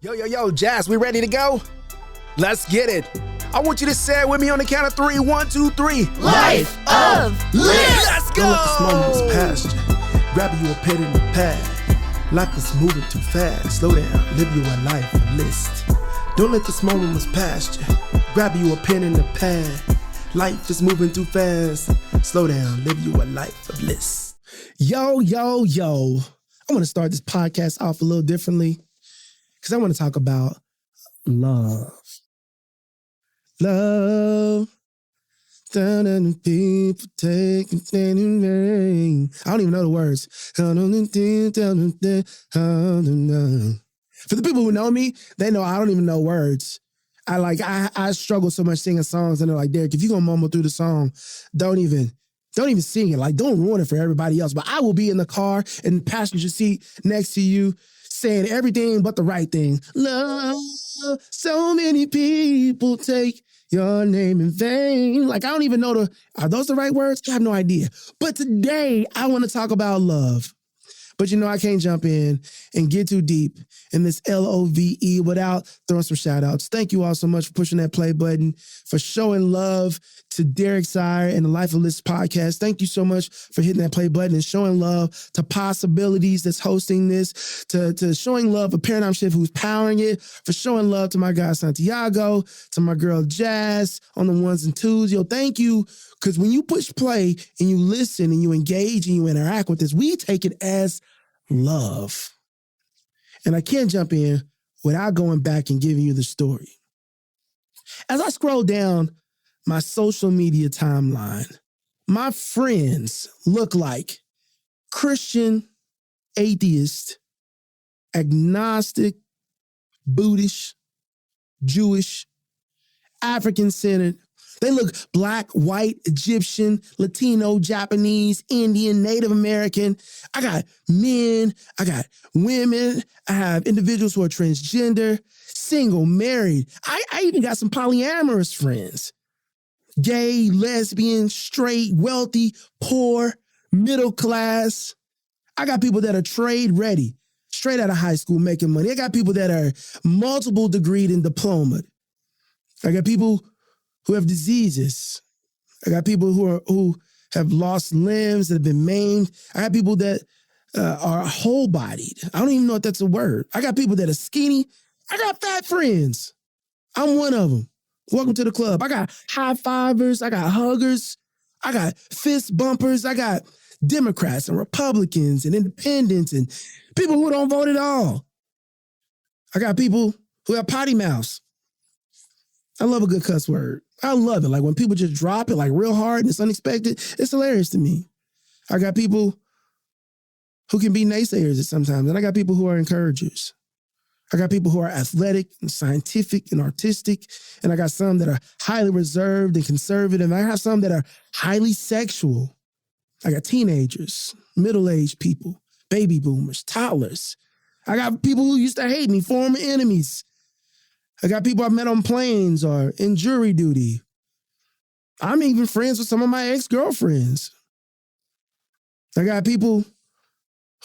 Yo, Jazz, we ready to go? Let's get it. I want you to say it with me on the count of 3. 1, 2, 3. Life of Liz. Let's go. Don't let this moment was past you. Grab you a pen in the pad. Life is moving too fast. Slow down, live you a life of list. Don't let this moment was past you. Grab you a pen in the pad. Life is moving too fast. Slow down, live you a life of list. Yo. I want to start this podcast off a little differently because I want to talk about love. Love. People taking anything. I don't even know the words. For the people who know me, they know I don't even know words. I struggle so much singing songs, and they're like, Derek, if you're gonna mumble through the song, don't even sing it. Like, don't ruin it for everybody else. But I will be in the car in the passenger seat next to you saying everything but the right thing. Love, so many people take your name in vain. Like, I don't even know are those the right words? I have no idea. But today, I want to talk about love. But I can't jump in and get too deep in this LOVE without throwing some shout outs. Thank you all so much for pushing that play button, for showing love to Derek Sire and the Life of Liz podcast. Thank you so much for hitting that play button and showing love to Possibilities that's hosting this, to showing love for Paradigm Shift who's powering it, for showing love to my guy Santiago, to my girl Jazz on the ones and twos. Yo, thank you. Because when you push play and you listen and you engage and you interact with this, we take it as love. And I can't jump in without going back and giving you the story. As I scroll down my social media timeline, my friends look like Christian, atheist, agnostic, Buddhist, Jewish, African-centered. They look Black, white, Egyptian, Latino, Japanese, Indian, Native American. I got men, I got women, I have individuals who are transgender, single, married. I even got some polyamorous friends. Gay, lesbian, straight, wealthy, poor, middle class. I got people that are trade ready, straight out of high school making money. I got people that are multiple degreed and diplomaed. I got people who have diseases. I got people who have lost limbs, that have been maimed. I got people that are whole-bodied. I don't even know if that's a word. I got people that are skinny. I got fat friends. I'm one of them. Welcome to the club. I got high-fivers. I got huggers. I got fist bumpers. I got Democrats and Republicans and independents and people who don't vote at all. I got people who have potty mouths. I love a good cuss word. I love it. Like when people just drop it like real hard and it's unexpected, it's hilarious to me. I got people who can be naysayers at sometimes, and I got people who are encouragers. I got people who are athletic and scientific and artistic, and I got some that are highly reserved and conservative. I have some that are highly sexual. I got teenagers, middle-aged people, baby boomers, toddlers. I got people who used to hate me, former enemies. I got people I met on planes or in jury duty. I'm even friends with some of my ex-girlfriends. I got people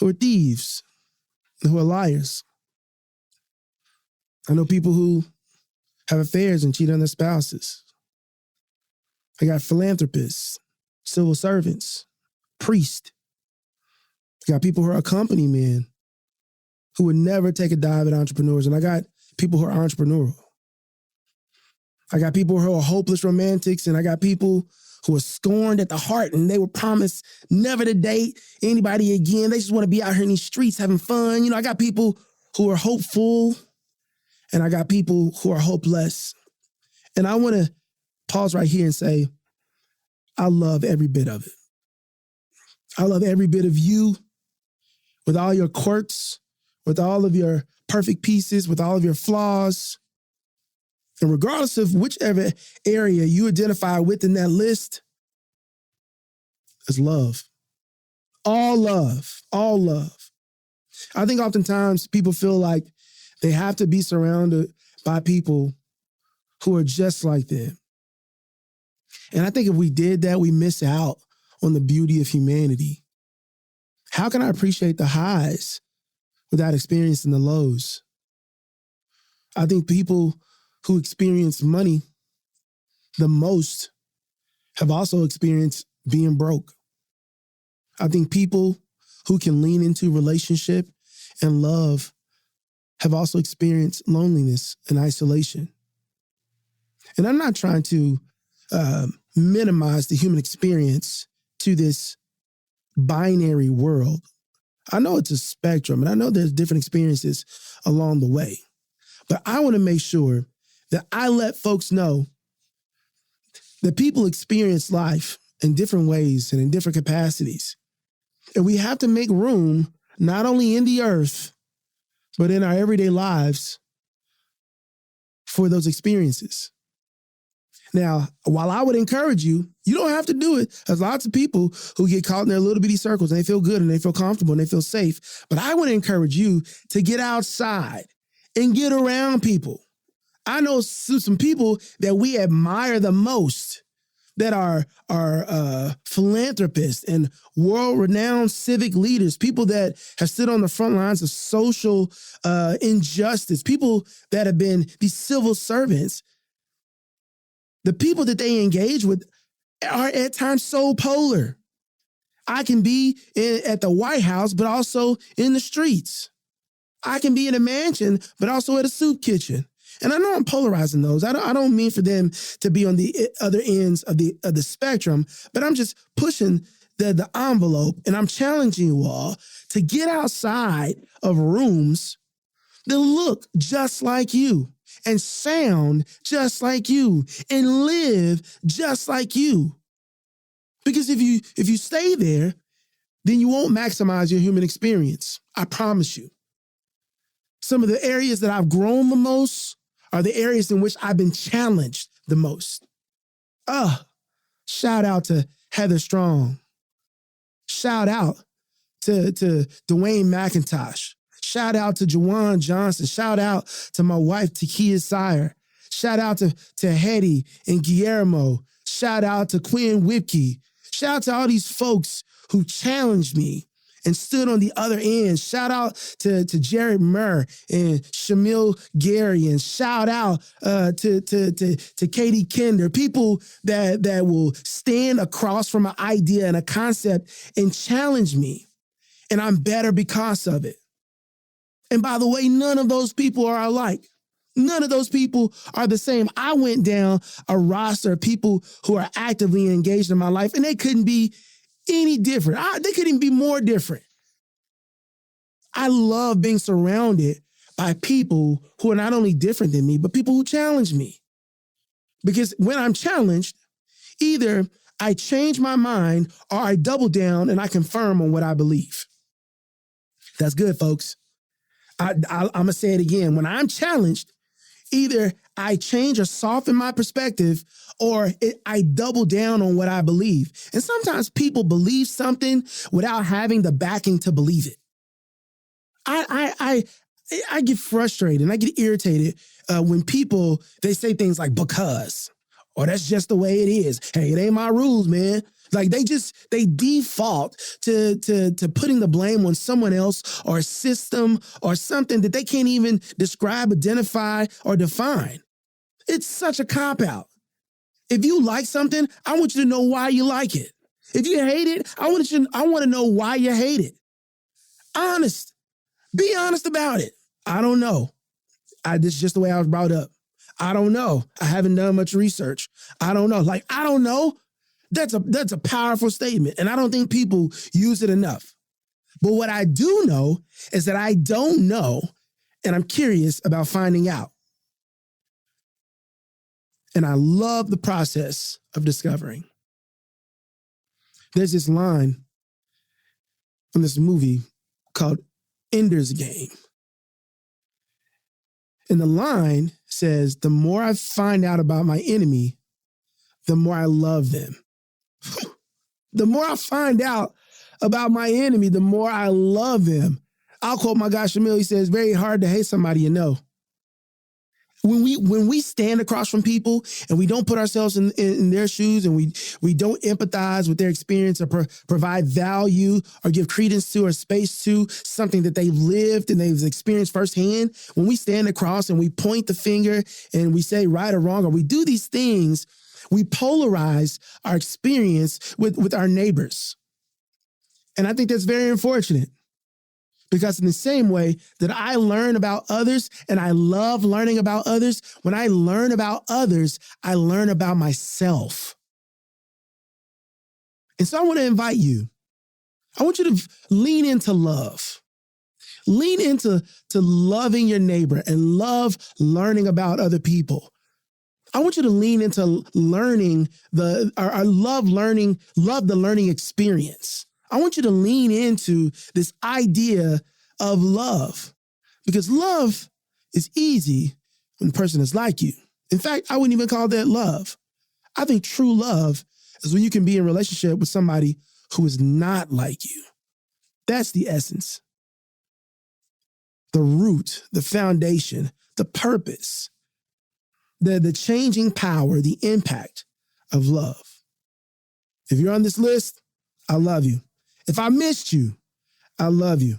who are thieves, who are liars. I know people who have affairs and cheat on their spouses. I got philanthropists, civil servants, priests. I got people who are company men who would never take a dive at entrepreneurs. And I got people who are entrepreneurial. I got people who are hopeless romantics, and I got people who are scorned at the heart, and they were promised never to date anybody again. They just want to be out here in these streets having fun. I got people who are hopeful, and I got people who are hopeless. And I want to pause right here and say, I love every bit of it. I love every bit of you with all your quirks, with all of your perfect pieces, with all of your flaws. And regardless of whichever area you identify with in that list, is love. All love. All love. I think oftentimes people feel like they have to be surrounded by people who are just like them. And I think if we did that, we miss out on the beauty of humanity. How can I appreciate the highs without experiencing the lows? I think people who experience money the most have also experienced being broke. I think people who can lean into relationship and love have also experienced loneliness and isolation. And I'm not trying to minimize the human experience to this binary world. I know it's a spectrum, and I know there's different experiences along the way. But I want to make sure that I let folks know that people experience life in different ways and in different capacities. And we have to make room, not only in the earth, but in our everyday lives for those experiences. Now, while I would encourage you, you don't have to do it. There's lots of people who get caught in their little bitty circles and they feel good and they feel comfortable and they feel safe. But I would encourage you to get outside and get around people. I know some people that we admire the most that are philanthropists and world-renowned civic leaders, people that have stood on the front lines of social injustice, people that have been these civil servants. The people that they engage with are at times so polar. I can be at the White House, but also in the streets. I can be in a mansion, but also at a soup kitchen. And I know I'm polarizing those. I don't mean for them to be on the other ends of the spectrum, but I'm just pushing the envelope, and I'm challenging you all to get outside of rooms that look just like you and sound just like you and live just like you. Because if you stay there, then you won't maximize your human experience. I promise you. Some of the areas that I've grown the most are the areas in which I've been challenged the most. Shout out to Heather Strong. Shout out to Dwayne McIntosh. Shout out to Juwan Johnson. Shout out to my wife, Takia Sire. Shout out to Hetty and Guillermo. Shout out to Quinn Whipke. Shout out to all these folks who challenged me and stood on the other end. Shout out to Jared Murr and Shamil Gary, and shout out to Katie Kinder, people that will stand across from an idea and a concept and challenge me, and I'm better because of it. And by the way, none of those people are alike. None of those people are the same. I went down a roster of people who are actively engaged in my life, and they couldn't be any different. They couldn't even be more different. I love being surrounded by people who are not only different than me, but people who challenge me. Because when I'm challenged, either I change my mind or I double down and I confirm on what I believe. That's good, folks. I'm going to say it again. When I'm challenged, either I change or soften my perspective, or I double down on what I believe. And sometimes people believe something without having the backing to believe it. I get frustrated and I get irritated when people, they say things like because, or that's just the way it is. Hey, it ain't my rules, man. Like they default to putting the blame on someone else or a system or something that they can't even describe, identify, or define. It's such a cop-out. If you like something, I want you to know why you like it. If you hate it, I want to know why you hate it. Honest. Be honest about it. I don't know. This is just the way I was brought up. I don't know. I haven't done much research. I don't know. I don't know. That's a powerful statement, and I don't think people use it enough. But what I do know is that I don't know, and I'm curious about finding out. And I love the process of discovering. There's this line from this movie called Ender's Game. And the line says, the more I find out about my enemy, the more I love them. The more I find out about my enemy, the more I love them. I'll quote my guy Shamil. He says, very hard to hate somebody you know. when we stand across from people and we don't put ourselves in their shoes, and we don't empathize with their experience or provide value or give credence to or space to something that they've lived and they've experienced firsthand, when we stand across and we point the finger and we say right or wrong, or we do these things, we polarize our experience with our neighbors. And I think that's very unfortunate. Because in the same way that I learn about others and I love learning about others, when I learn about others, I learn about myself. And so I want to invite you. I want you to lean into love. Lean into loving your neighbor and love learning about other people. I want you to lean into learning love the learning experience. I want you to lean into this idea of love, because love is easy when the person is like you. In fact, I wouldn't even call that love. I think true love is when you can be in a relationship with somebody who is not like you. That's the essence, the root, the foundation, the purpose, the changing power, the impact of love. If you're on this list, I love you. If I missed you, I love you.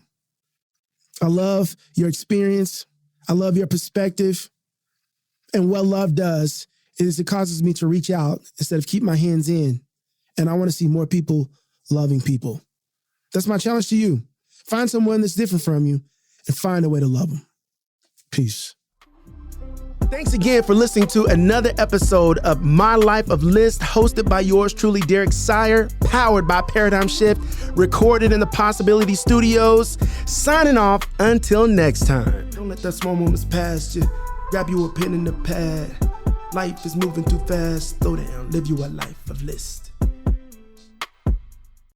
I love your experience. I love your perspective. And what love does is it causes me to reach out instead of keep my hands in. And I want to see more people loving people. That's my challenge to you. Find someone that's different from you and find a way to love them. Peace. Thanks again for listening to another episode of My Life of List, hosted by yours truly, Derek Sire, powered by Paradigm Shift, recorded in the Possibility Studios. Signing off until next time. Don't let that small moments pass you. Grab you a pen and a pad. Life is moving too fast. Slow down, live you a life of list.